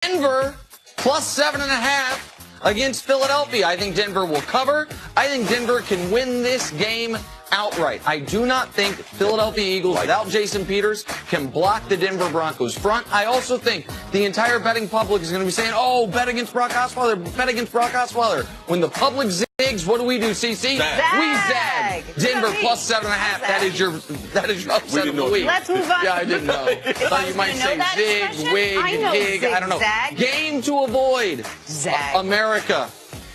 Denver plus 7.5 against Philadelphia. I think Denver will cover. I think Denver can win this game outright. I do not think Philadelphia Eagles, without Jason Peters, can block the Denver Broncos front. I also think the entire betting public is going to be saying, oh, bet against Brock Osweiler, bet against Brock Osweiler. When the public zigs, what do we do, CC? Zag. We zag. Denver plus 7.5. That is your upset of the week. Let's move on. Yeah, I didn't know. Thought you might say zig, wig, gig. I don't know. Zag. Game to avoid. Zag. America.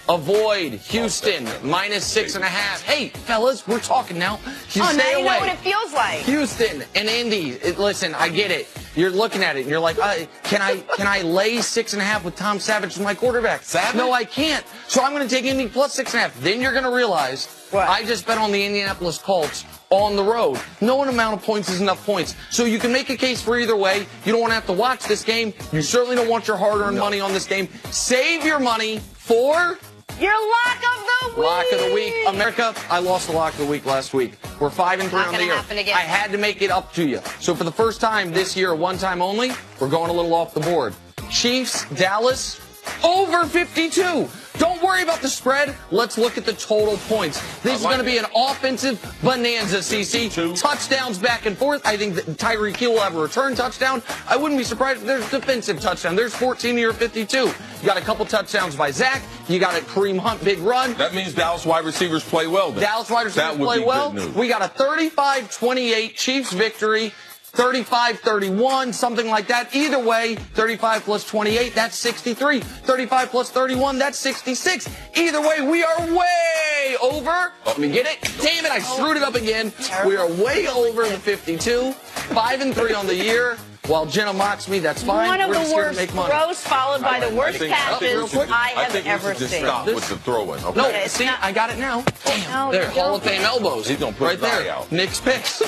Avoid Houston minus 6.5. Hey, fellas, we're talking now. Now Stay you away. know what it feels like. Houston and Indy. Listen, I get it. You're looking at it and you're like, can I lay 6.5 with Tom Savage as my quarterback? Savage? No, I can't. So I'm going to take Indy plus 6.5. Then you're going to realize what? I just bet on the Indianapolis Colts on the road. No amount of points is enough points. So you can make a case for either way. You don't want to have to watch this game. You certainly don't want your hard-earned money on this game. Save your money for Your lock of the week. lock of the week. America, I lost the lock of the week last week. We're 5-3 Not on the gonna year. happen again. I had to make it up to you. So for the first time this year, one time only, we're going a little off the board. Chiefs, Dallas, over 52. Don't worry about the spread. Let's look at the total points. This is going to be an offensive bonanza, CC. Touchdowns back and forth. I think that Tyreek Hill will have a return touchdown. I wouldn't be surprised if there's a defensive touchdown. There's 14 here, 52. You got a couple touchdowns by Zach. You got a Kareem Hunt big run. That means Dallas wide receivers play well then. Dallas wide receivers play well. We got a 35-28 Chiefs victory. 35-31, something like that. Either way, 35 plus 28, that's 63. 35 plus 31, that's 66. Either way, we are way over. Let me get it. Damn it, I screwed it up again. We are way over the 52. 5-3 on the year. While Jenna mocks me, that's fine. One of We're the just here to worst make money. throws followed by the worst catches I have think ever we should just seen. stop with the throwing. Okay? No, it's see, not- I got it now. No, There, you Hall of don't. Fame elbows. He's gonna put right his eye there. out. Nick's picks.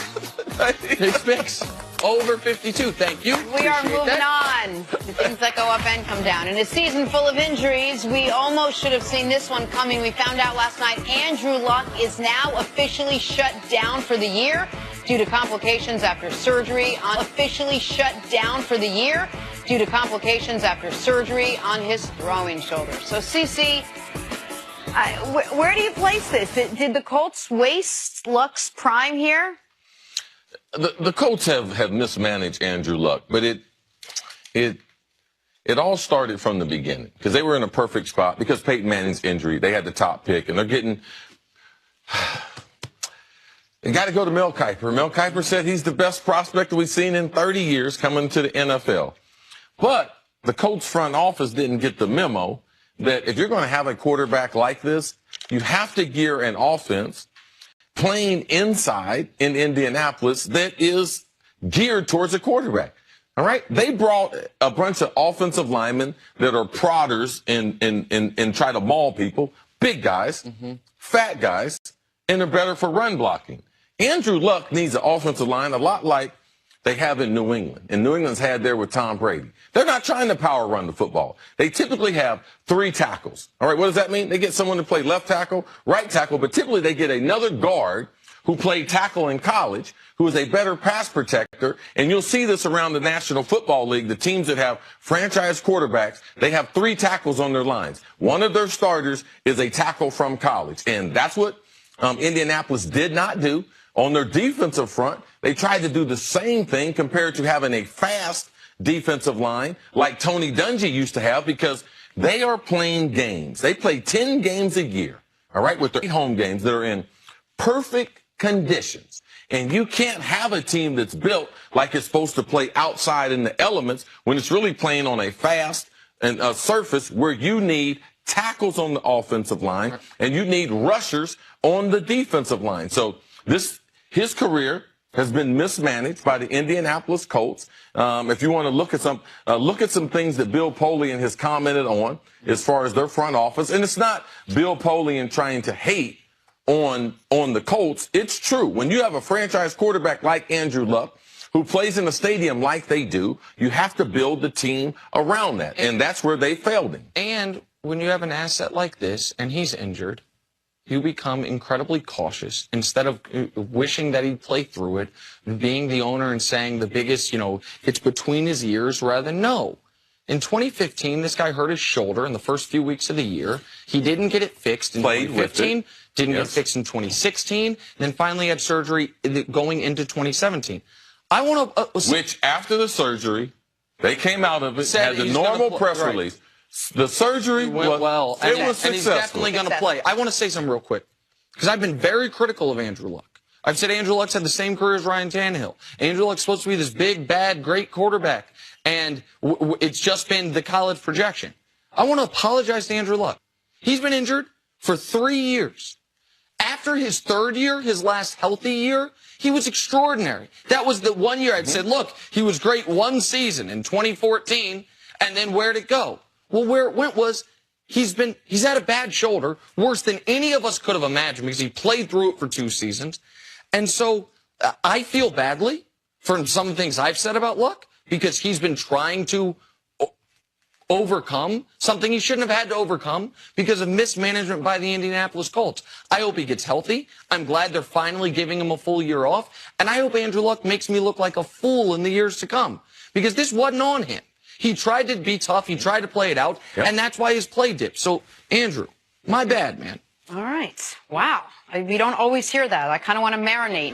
Nick's picks. Over 52. Thank you. We are Appreciate moving that. on to things that go up and come down. In a season full of injuries, we almost should have seen this one coming. We found out last night Andrew Luck is now officially shut down for the year due to complications after surgery on his throwing shoulder. So, CC, where do you place this? Did the Colts waste Luck's prime here? The Colts have mismanaged Andrew Luck, but it all started from the beginning because they were in a perfect spot because Peyton Manning's injury. They had the top pick, and they're getting. They got to go to Mel Kiper. Mel Kiper said he's the best prospect that we've seen in 30 years coming to the NFL. But the Colts front office didn't get the memo that if you're going to have a quarterback like this, you have to gear an offense playing inside in Indianapolis that is geared towards a quarterback. All right? They brought a bunch of offensive linemen that are prodders and try to maul people, big guys, fat guys, and they're better for run blocking. Andrew Luck needs an offensive line a lot like they have in New England. And New England's had there with Tom Brady. They're not trying to power run the football. They typically have 3 tackles. All right, what does that mean? They get someone to play left tackle, right tackle, but typically they get another guard who played tackle in college, who is a better pass protector. And you'll see this around the National Football League. The teams that have franchise quarterbacks, they have 3 tackles on their lines. One of their starters is a tackle from college. And that's what Indianapolis did not do. On their defensive front, they tried to do the same thing compared to having a fast defensive line like Tony Dungy used to have because they are playing games. They play 10 games a year, all right, with their home games that are in perfect conditions. And you can't have a team that's built like it's supposed to play outside in the elements when it's really playing on a fast and a surface where you need tackles on the offensive line and you need rushers on the defensive line. So his career has been mismanaged by the Indianapolis Colts. If you want to look at some things that Bill Polian has commented on as far as their front office, and it's not Bill Polian trying to hate on the Colts. It's true. When you have a franchise quarterback like Andrew Luck, who plays in a stadium like they do, you have to build the team around that, and that's where they failed him. And when you have an asset like this and he's injured, you become incredibly cautious. Instead of wishing that he'd play through it, being the owner and saying the biggest, it's between his ears rather than no. In 2015, this guy hurt his shoulder in the first few weeks of the year. He didn't get it fixed in Played with 2015, it. didn't get it Yes. fixed in 2016, then finally had surgery going into 2017. I want to... Which, after the surgery, they came out of it, Said had the he's gonna normal play- press right. release. The surgery went was, well, it and, was and he's successful. definitely going to play. I want to say something real quick, because I've been very critical of Andrew Luck. I've said Andrew Luck's had the same career as Ryan Tannehill. Andrew Luck's supposed to be this big, bad, great quarterback, and it's just been the college projection. I want to apologize to Andrew Luck. He's been injured for 3 years. After his third year, his last healthy year, he was extraordinary. That was the 1 year I'd said, look, he was great one season in 2014, and then where'd it go? Well, where it went was he's had a bad shoulder, worse than any of us could have imagined, because he played through it for 2 seasons. And so I feel badly for some of the things I've said about Luck, because he's been trying to overcome something he shouldn't have had to overcome because of mismanagement by the Indianapolis Colts. I hope he gets healthy. I'm glad they're finally giving him a full year off. And I hope Andrew Luck makes me look like a fool in the years to come, because this wasn't on him. He tried to be tough. He tried to play it out. Yep. And that's why his play dipped. So, Andrew, my bad, man. All right. Wow. We don't always hear that. I kind of want to marinate.